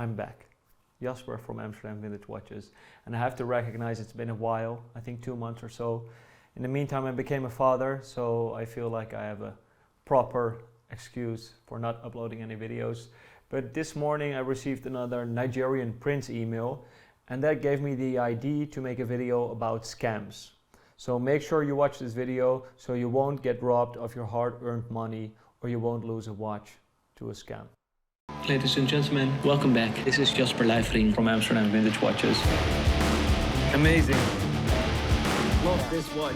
I'm back. Jasper from Amsterdam Vintage Watches. And I have to recognize it's been a while, I think 2 months or so. In the meantime, I became a father, so I feel like I have a proper excuse for not uploading any videos. But this morning I received another Nigerian prince email, and that gave me the idea to make a video about scams. So make sure you watch this video so you won't get robbed of your hard-earned money or you won't lose a watch to a scam. Ladies and gentlemen, welcome back. This is Jasper Leifring from Amsterdam Vintage Watches. Amazing. Love this watch.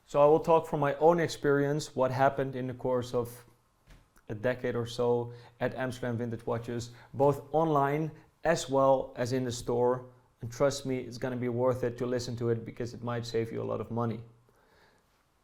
So I will talk from my own experience what happened in the course of a decade or so at Amsterdam Vintage Watches, both online as well as in the store. And trust me, it's going to be worth it to listen to it because it might save you a lot of money.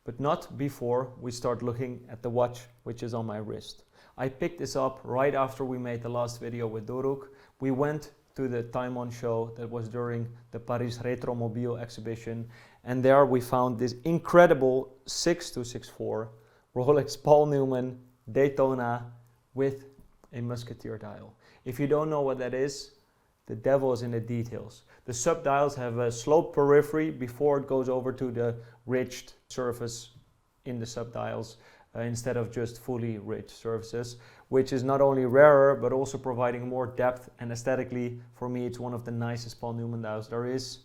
But not before we start looking at the watch which is on my wrist. I picked this up right after we made the last video with Doruk. We went to the Time On show that was during the Paris Retromobile exhibition, and there we found this incredible 6264 Rolex Paul Newman Daytona with a musketeer dial. If you don't know what that is, the devil is in the details. The subdials have a sloped periphery before it goes over to the ridged surface in the subdials instead of just fully ridged surfaces, which is not only rarer but also providing more depth, and aesthetically for me it's one of the nicest Paul Newman dials there is,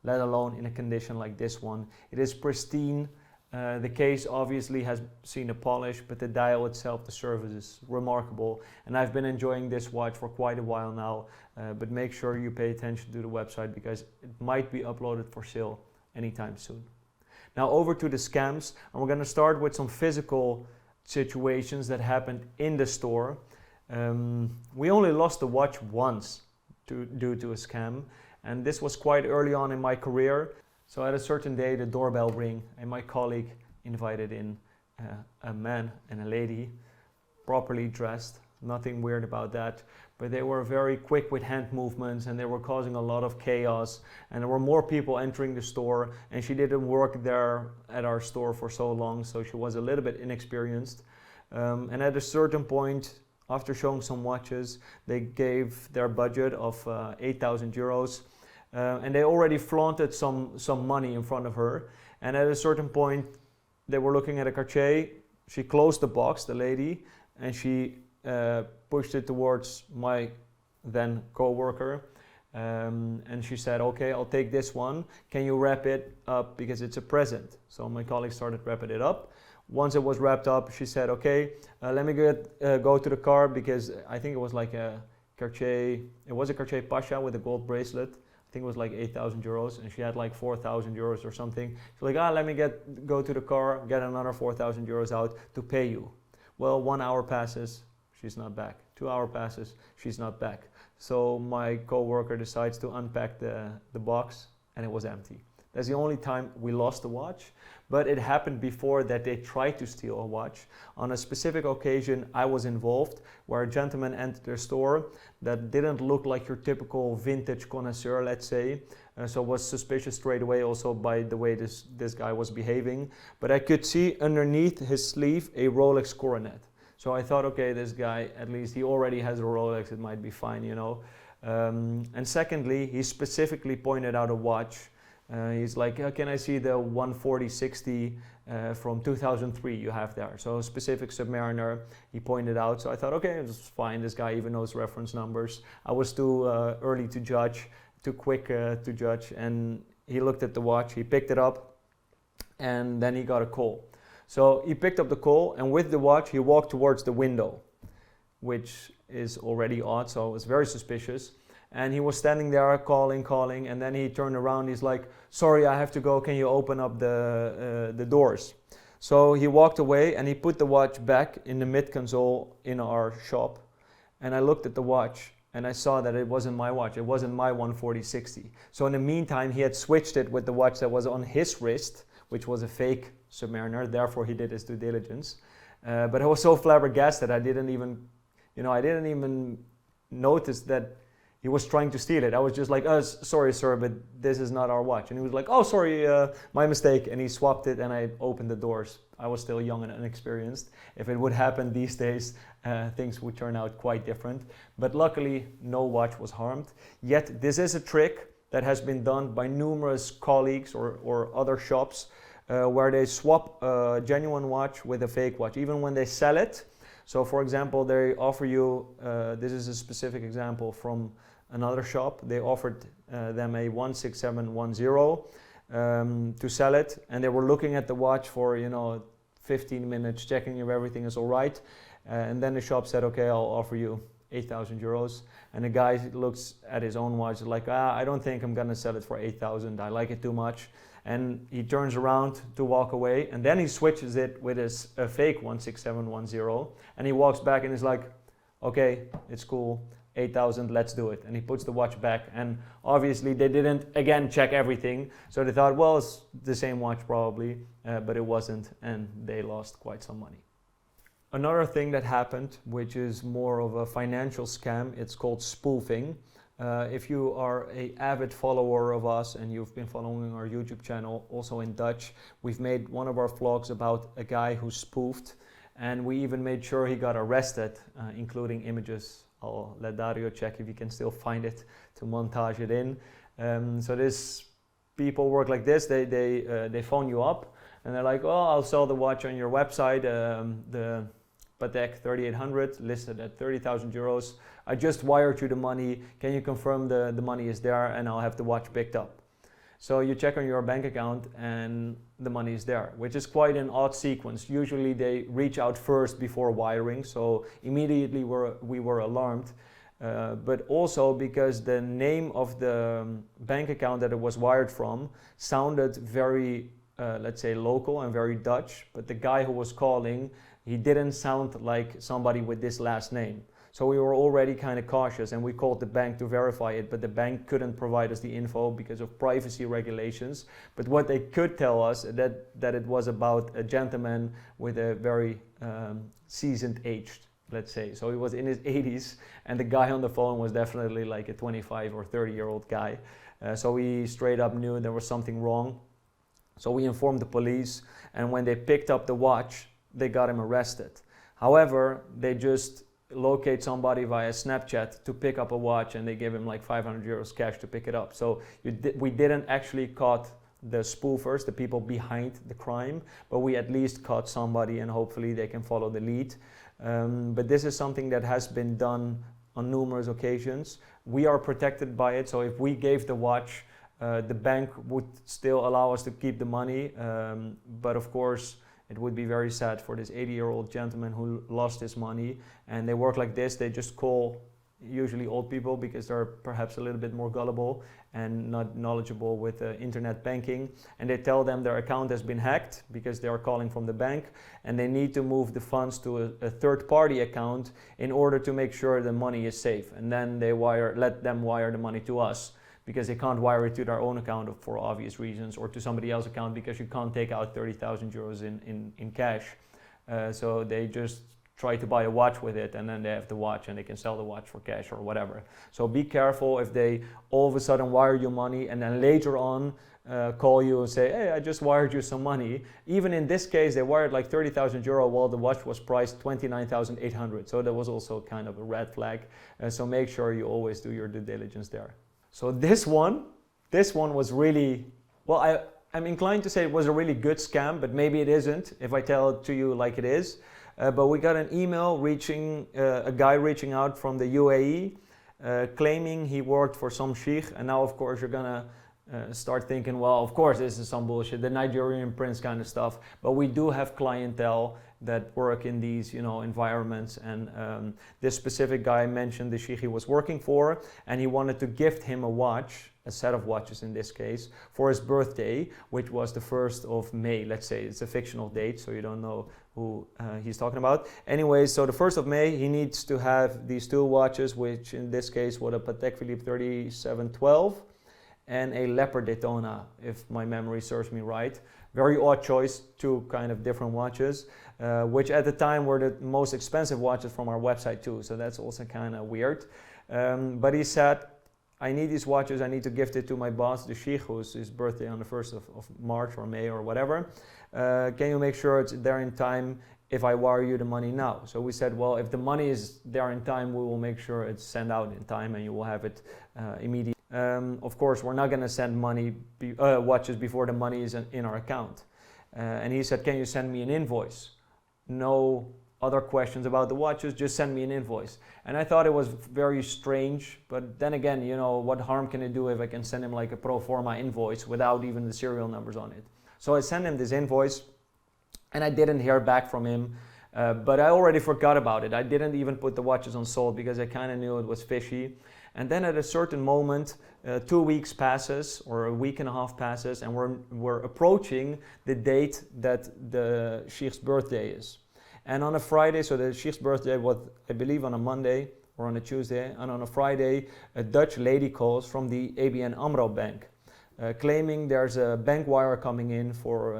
let alone in a condition like this one. It is pristine. The case obviously has seen a polish, but the dial itself, the surface is remarkable. And I've been enjoying this watch for quite a while now, but make sure you pay attention to the website because it might be uploaded for sale anytime soon. Now over to the scams, and we're going to start with some physical situations that happened in the store. We only lost the watch once due to a scam, and this was quite early on in my career. So at a certain day the doorbell rang and my colleague invited in a man and a lady, properly dressed, nothing weird about that, but they were very quick with hand movements and they were causing a lot of chaos, and there were more people entering the store, and she didn't work there at our store for so long, so she was a little bit inexperienced. And at a certain point, after showing some watches, they gave their budget of 8,000 euros. And they already flaunted some money in front of her. And at a certain point, they were looking at a Cartier. She closed the box, the lady, and she pushed it towards my then co-worker. And she said, okay, I'll take this one. Can you wrap it up because it's a present? So my colleague started wrapping it up. Once it was wrapped up, she said, okay, let me go to the car because I think it was like a Cartier, it was a Cartier Pasha with a gold bracelet. I think it was like 8,000 euros, and she had like 4,000 euros or something. She's like, let me go to the car, get another 4,000 euros out to pay you. Well, 1 hour passes, she's not back. 2 hours passes, she's not back. So my co-worker decides to unpack the box, and it was empty. That's the only time we lost the watch, but it happened before that they tried to steal a watch. On a specific occasion, I was involved, where a gentleman entered the store that didn't look like your typical vintage connoisseur, let's say. So was suspicious straight away also by the way this guy was behaving. But I could see underneath his sleeve a Rolex coronet. So I thought, okay, this guy, at least he already has a Rolex, it might be fine, you know. And secondly, he specifically pointed out a watch. He's like, can I see the 140-60 from 2003 you have there? So a specific Submariner he pointed out. So I thought, okay, it's fine. This guy even knows reference numbers. I was too early to judge, too quick to judge. And he looked at the watch, he picked it up, and then he got a call. So he picked up the call, and with the watch, he walked towards the window, which is already odd. So it was very suspicious. And he was standing there calling, and then he turned around. He's like, sorry, I have to go. Can you open up the doors? So he walked away and he put the watch back in the mid-console in our shop. And I looked at the watch and I saw that it wasn't my watch. It wasn't my 140-60. So in the meantime, he had switched it with the watch that was on his wrist, which was a fake Submariner. Therefore, he did his due diligence. But I was so flabbergasted, I didn't even notice that he was trying to steal it. I was just like, oh, sorry, sir, but this is not our watch. And he was like, oh, sorry, my mistake. And he swapped it, and I opened the doors. I was still young and inexperienced. If it would happen these days, things would turn out quite different. But luckily, no watch was harmed. Yet, this is a trick that has been done by numerous colleagues or other shops where they swap a genuine watch with a fake watch, even when they sell it. So, for example, they offer you, this is a specific example from another shop. They offered them a 16710 to sell it, and they were looking at the watch for 15 minutes, checking if everything is all right, and then the shop said, okay, I'll offer you 8,000 euros. And the guy looks at his own watch like, I don't think I'm gonna sell it for 8,000. I like it too much. And he turns around to walk away, and then he switches it with a fake 16710, and he walks back and is like, okay, it's cool, 8,000, let's do it. And he puts the watch back, and obviously they didn't again check everything, so they thought, well, it's the same watch probably, but it wasn't, and they lost quite some money. Another thing that happened, which is more of a financial scam, it's called spoofing. If you are an avid follower of us and you've been following our YouTube channel, also in Dutch, we've made one of our vlogs about a guy who spoofed, and we even made sure he got arrested, including images. I'll let Dario check if he can still find it to montage it in. So this people work like this. They phone you up and they're like, oh, I'll sell the watch on your website, the Patek 3800 listed at 30,000 euros. I just wired you the money. Can you confirm the money is there, and I'll have the watch picked up? So you check on your bank account and the money is there, which is quite an odd sequence. Usually they reach out first before wiring, so immediately we were alarmed. But also because the name of the bank account that it was wired from sounded very, let's say, local and very Dutch, but the guy who was calling, he didn't sound like somebody with this last name. So we were already kind of cautious, and we called the bank to verify it, but the bank couldn't provide us the info because of privacy regulations. But what they could tell us that it was about a gentleman with a very seasoned age, let's say. So he was in his 80s, and the guy on the phone was definitely like a 25 or 30-year-old guy. So we straight up knew there was something wrong. So we informed the police, and when they picked up the watch, they got him arrested. However, they just locate somebody via Snapchat to pick up a watch, and they give him like 500 euros cash to pick it up. So we didn't actually caught the spoofers, the people behind the crime, but we at least caught somebody, and hopefully they can follow the lead. But this is something that has been done on numerous occasions. We are protected by it, so if we gave the watch, the bank would still allow us to keep the money, but of course it would be very sad for this 80-year-old gentleman who lost his money. And they work like this. They just call usually old people because they're perhaps a little bit more gullible and not knowledgeable with internet banking. And they tell them their account has been hacked because they are calling from the bank, and they need to move the funds to a third-party account in order to make sure the money is safe. And then they let them wire the money to us, because they can't wire it to their own account for obvious reasons, or to somebody else's account because you can't take out 30,000 euros in cash. So they just try to buy a watch with it, and then they have the watch and they can sell the watch for cash or whatever. So be careful if they all of a sudden wire you money and then later on call you and say, hey, I just wired you some money. Even in this case, they wired like 30,000 euro while the watch was priced 29,800. So that was also kind of a red flag. So make sure you always do your due diligence there. So this one was really, well, I'm inclined to say it was a really good scam, but maybe it isn't if I tell it to you like it is. But we got an email a guy reaching out from the UAE, claiming he worked for some sheikh. And now, of course, you're gonna start thinking, well, of course, this is some bullshit, the Nigerian prince kind of stuff. But we do have clientele that work in these, environments. And this specific guy mentioned the sheikh he was working for, and he wanted to gift him a watch, a set of watches in this case, for his birthday, which was the 1st of May, let's say. It's a fictional date, so you don't know who he's talking about. Anyway, so the 1st of May, he needs to have these two watches, which in this case were a Patek Philippe 3712 and a Leopard Daytona, if my memory serves me right. Very odd choice, two kind of different watches, which at the time were the most expensive watches from our website too, so that's also kind of weird. But he said I need these watches, I need to gift it to my boss, the sheikh, who's his birthday on the 1st of March or May or whatever. Can you make sure it's there in time if I wire you the money now? So we said, well, if the money is there in time, we will make sure it's sent out in time and you will have it immediately. Of course, we're not going to send watches before the money is in our account. And he said, can you send me an invoice? No other questions about the watches, just send me an invoice. And I thought it was very strange, but then again, you know, what harm can it do if I can send him like a pro forma invoice without even the serial numbers on it? So I sent him this invoice and I didn't hear back from him, but I already forgot about it. I didn't even put the watches on sold because I kind of knew it was fishy. And then at a certain moment, 2 weeks passes or a week and a half passes, and we're approaching the date that the sheikh's birthday is. And on a Friday, so the sheikh's birthday was, I believe, on a Monday or on a Tuesday, and on a Friday, a Dutch lady calls from the ABN AMRO bank, claiming there's a bank wire coming in for,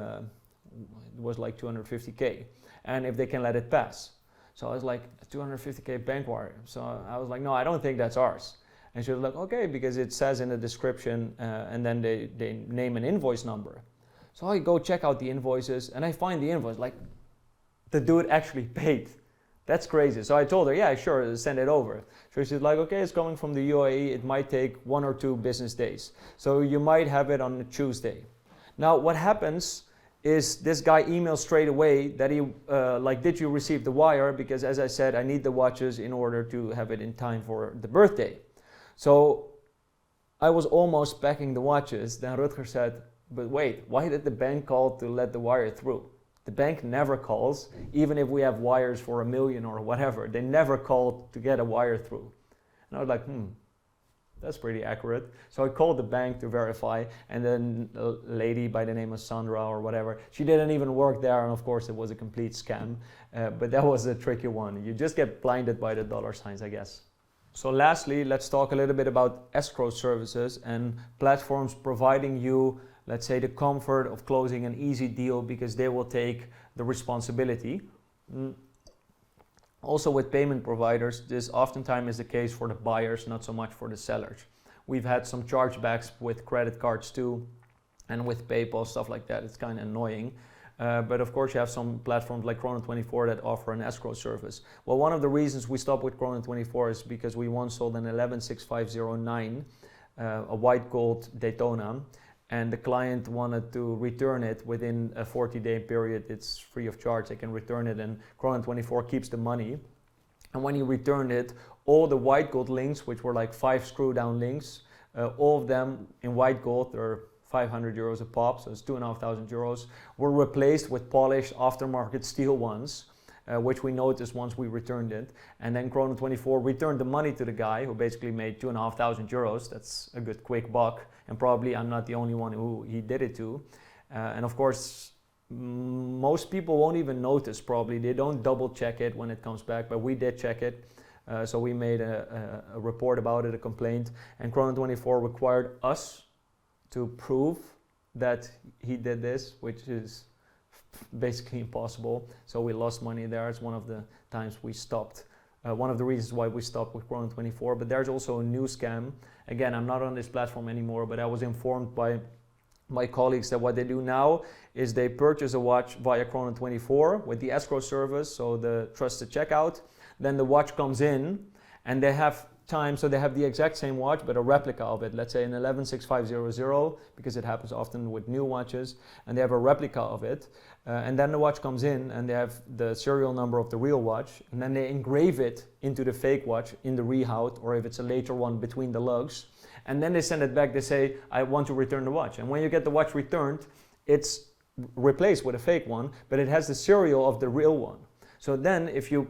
it was like 250K, and if they can let it pass. So I was like, 250K bank wire. So I was like, no, I don't think that's ours. And she was like, okay, because it says in the description, and then they name an invoice number. So I go check out the invoices, and I find the invoice, like, the dude actually paid. That's crazy. So I told her, yeah, sure, send it over. So she's like, okay, it's coming from the UAE. It might take 1 or 2 business days. So you might have it on a Tuesday. Now, what happens is this guy emails straight away that he, did you receive the wire? Because as I said, I need the watches in order to have it in time for the birthday. So I was almost packing the watches. Then Rutger said, but wait, why did the bank call to let the wire through? The bank never calls, even if we have wires for $1 million or whatever. They never call to get a wire through. And I was like, that's pretty accurate. So I called the bank to verify, and then a lady by the name of Sandra or whatever, she didn't even work there, and of course it was a complete scam. But that was a tricky one. You just get blinded by the dollar signs, I guess. So lastly, let's talk a little bit about escrow services and platforms providing you, let's say, the comfort of closing an easy deal because they will take the responsibility. Also with payment providers, this oftentimes is the case for the buyers, not so much for the sellers. We've had some chargebacks with credit cards too, and with PayPal, stuff like that. It's kind of annoying. But of course you have some platforms like Chrono24 that offer an escrow service. Well, one of the reasons we stopped with Chrono24 is because we once sold an 116509, a white gold Daytona, and the client wanted to return it within a 40-day period. It's free of charge. They can return it, and Chrono24 keeps the money. And when he returned it, all the white gold links, which were like 5 screw-down links, all of them in white gold, they're 500 euros a pop, so it's 2,500 euros, were replaced with polished aftermarket steel ones, which we noticed once we returned it. And then Chrono24 returned the money to the guy, who basically made 2,500 euros. That's a good quick buck, and probably I'm not the only one who he did it to. And of course, most people won't even notice probably. They don't double check it when it comes back, but we did check it. So we made a report about it, a complaint, and Chrono24 required us to prove that he did this, which is basically impossible. So we lost money there. It's one of the times we stopped. One of the reasons why we stopped with Chrono24. But there's also a new scam. Again, I'm not on this platform anymore, but I was informed by my colleagues that what they do now is they purchase a watch via Chrono24 with the escrow service, so the trusted checkout. Then the watch comes in, and they have time, so they have the exact same watch but a replica of it, let's say an 116500, because it happens often with new watches, and they have a replica of it, and then the watch comes in and they have the serial number of the real watch, and then they engrave it into the fake watch in the rehout, or if it's a later one, between the lugs, and then they send it back. They say, I want to return the watch, and when you get the watch returned, it's replaced with a fake one, but it has the serial of the real one. So then if you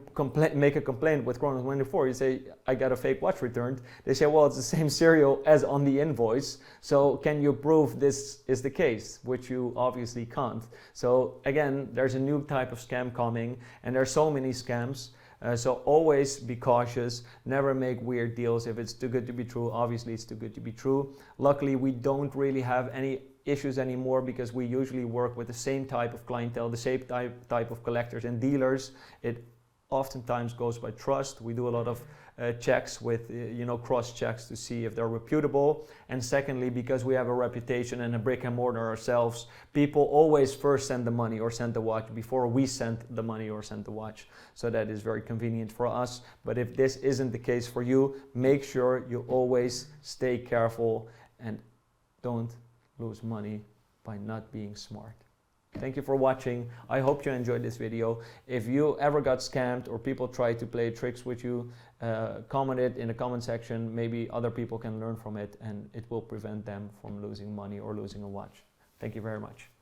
make a complaint with Chrono24, you say, I got a fake watch returned. They say, well, it's the same serial as on the invoice. So can you prove this is the case? Which you obviously can't. So again, there's a new type of scam coming, and there's so many scams. So always be cautious, never make weird deals. If it's too good to be true, obviously it's too good to be true. Luckily, we don't really have any issues anymore because we usually work with the same type of clientele, the same type of collectors and dealers. It oftentimes goes by trust. We do a lot of checks with, cross checks to see if they're reputable. And secondly, because we have a reputation and a brick and mortar ourselves, people always first send the money or send the watch before we send the money or send the watch. So that is very convenient for us. But if this isn't the case for you, make sure you always stay careful and don't lose money by not being smart. Thank you for watching. I hope you enjoyed this video. If you ever got scammed or people try to play tricks with you, comment it in the comment section. Maybe other people can learn from it and it will prevent them from losing money or losing a watch. Thank you very much.